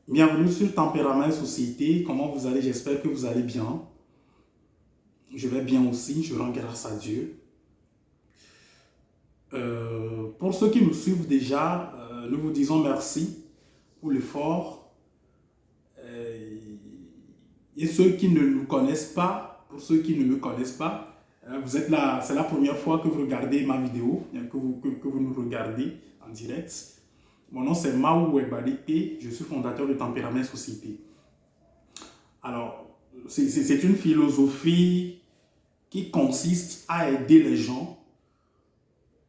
Bienvenue sur Tempérament et Société. Comment vous allez? J'espère que vous allez bien. Je vais bien aussi, je rends grâce à Dieu. Pour ceux qui nous suivent déjà, nous vous disons merci pour l'effort. Euh, et ceux qui ne nous connaissent pas, pour ceux qui ne me connaissent pas, vous êtes là, c'est la première fois que vous regardez ma vidéo, que vous nous regardez en direct. Mon nom c'est Maou Webalite, je suis fondateur de Tempérament et Société. Alors, c'est une philosophie qui consiste à aider les gens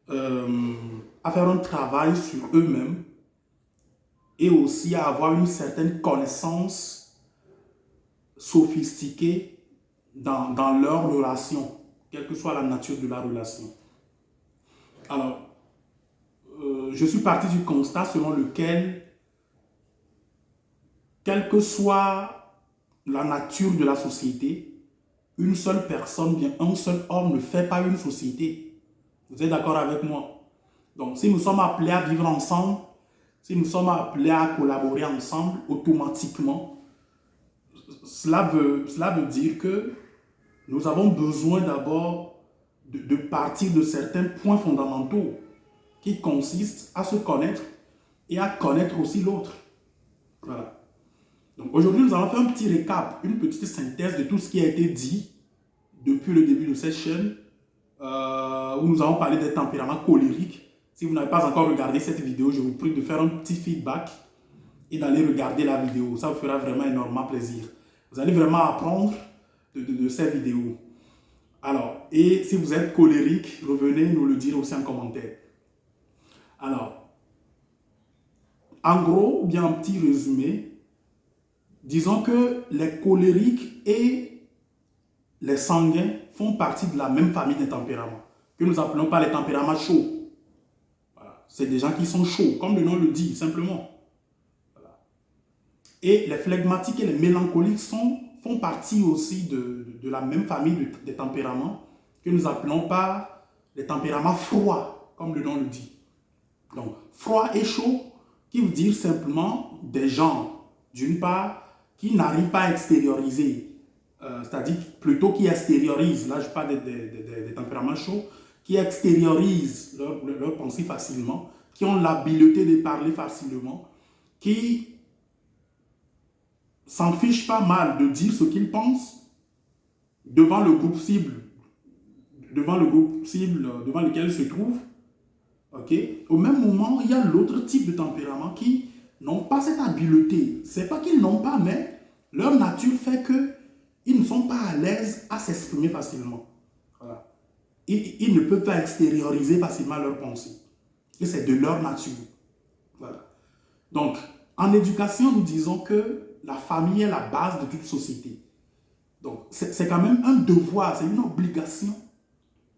à faire un travail sur eux-mêmes et aussi à avoir une certaine connaissance sophistiquée dans leur relation, quelle que soit la nature de la relation. Alors, je suis parti du constat selon lequel, quelle que soit la nature de la société, une seule personne, bien un seul homme ne fait pas une société. Vous êtes d'accord avec moi? Donc, si nous sommes appelés à vivre ensemble, si nous sommes appelés à collaborer ensemble, automatiquement, cela veut dire que nous avons besoin d'abord de partir de certains points fondamentaux qui consistent à se connaître et à connaître aussi l'autre. Voilà. Donc aujourd'hui, nous allons faire un petit récap, une petite synthèse de tout ce qui a été dit depuis le début de cette chaîne, où nous avons parlé des tempéraments colériques. Si vous n'avez pas encore regardé cette vidéo, je vous prie de faire un petit feedback et d'aller regarder la vidéo. Ça vous fera vraiment énormément plaisir. Vous allez vraiment apprendre de cette vidéo. Alors, et si vous êtes colérique, revenez nous le dire aussi en commentaire. Alors, en gros, bien un petit résumé, disons que les colériques et les sanguins font partie de la même famille des tempéraments, que nous appelons pas les tempéraments chauds. Voilà. C'est des gens qui sont chauds, comme le nom le dit, simplement. Voilà. Et les flegmatiques et les mélancoliques font partie aussi de la même famille des tempéraments, que nous appelons pas les tempéraments froids, comme le nom le dit. Donc, froid et chaud, qui veut dire simplement des gens, d'une part, qui n'arrivent pas à extérioriser, c'est-à-dire plutôt qui extériorisent, là je parle des tempéraments chauds, qui extériorisent leurs pensées facilement, qui ont l'habileté de parler facilement, qui s'en fichent pas mal de dire ce qu'ils pensent devant le groupe cible, devant lequel ils se trouvent. Okay? Au même moment, il y a l'autre type de tempérament qui n'ont pas cette habileté. Ce n'est pas qu'ils n'ont pas, mais leur nature fait qu'ils ne sont pas à l'aise à s'exprimer facilement. Voilà. Ils ne peuvent pas extérioriser facilement leurs pensées. Et c'est de leur nature. Voilà. Donc, en éducation, nous disons que la famille est la base de toute société. Donc, c'est quand même un devoir, c'est une obligation,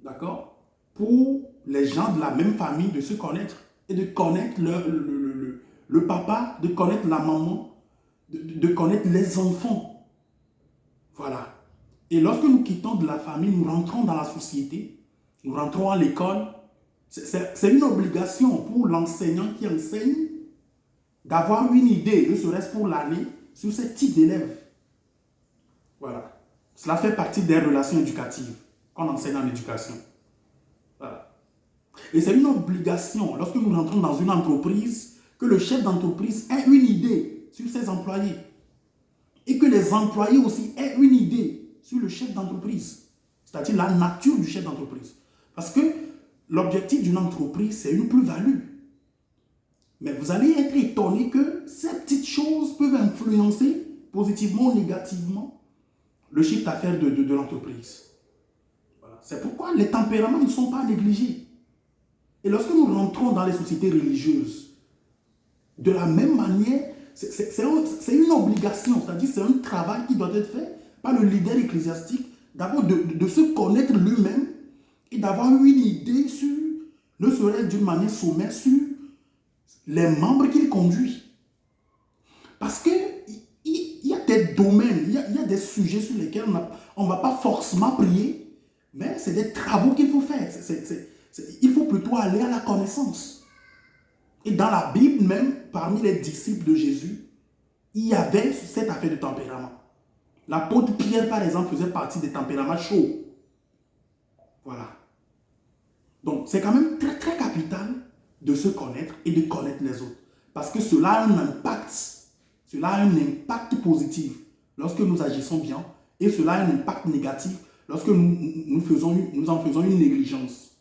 d'accord, pour les gens de la même famille de se connaître et de connaître le papa, de connaître la maman, de connaître les enfants. Voilà. Et lorsque nous quittons de la famille, nous rentrons dans la société, nous rentrons à l'école. C'est une obligation pour l'enseignant qui enseigne d'avoir une idée, ne serait-ce pour l'année, sur ce type d'élèves. Voilà. Cela fait partie des relations éducatives qu'on enseigne en éducation. Voilà. Et c'est une obligation, lorsque nous rentrons dans une entreprise, que le chef d'entreprise ait une idée sur ses employés. Et que les employés aussi aient une idée sur le chef d'entreprise. C'est-à-dire la nature du chef d'entreprise. Parce que l'objectif d'une entreprise, c'est une plus-value. Mais vous allez être étonné que ces petites choses peuvent influencer positivement ou négativement le chiffre d'affaires de l'entreprise. Voilà. C'est pourquoi les tempéraments ne sont pas négligés. Et lorsque nous rentrons dans les sociétés religieuses, de la même manière, c'est une obligation, c'est-à-dire c'est un travail qui doit être fait par le leader ecclésiastique, d'abord de se connaître lui-même et d'avoir une idée sur, ne serait-ce d'une manière sommaire, sur les membres qu'il conduit. Parce qu'il y a des domaines, il y a des sujets sur lesquels on ne va pas forcément prier, mais c'est des travaux qu'il faut faire. Il faut plutôt aller à la connaissance. Et dans la Bible même, parmi les disciples de Jésus, il y avait cette affaire de tempérament. L'apôtre Pierre, par exemple, faisait partie des tempéraments chauds. Voilà. Donc, c'est quand même très, très capital de se connaître et de connaître les autres. Parce que cela a un impact. Cela a un impact positif lorsque nous agissons bien et cela a un impact négatif lorsque nous en faisons une négligence.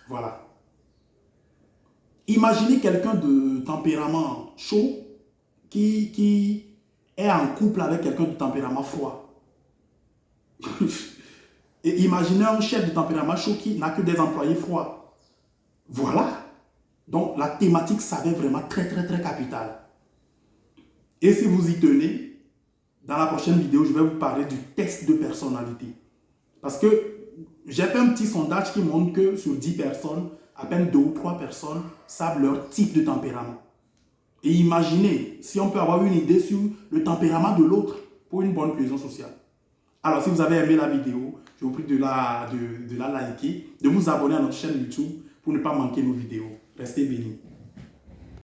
Voilà. Imaginez quelqu'un de tempérament chaud qui est en couple avec quelqu'un de tempérament froid. Et imaginez un chef de tempérament chaud qui n'a que des employés froids. Voilà. Donc la thématique s'avère vraiment très très très capitale. Et si vous y tenez, dans la prochaine vidéo, je vais vous parler du test de personnalité. Parce que j'ai fait un petit sondage qui montre que sur 10 personnes, à peine 2 ou 3 personnes savent leur type de tempérament. Et imaginez si on peut avoir une idée sur le tempérament de l'autre pour une bonne cohésion sociale. Alors, si vous avez aimé la vidéo, je vous prie de la liker, de vous abonner à notre chaîne YouTube pour ne pas manquer nos vidéos. Restez bénis.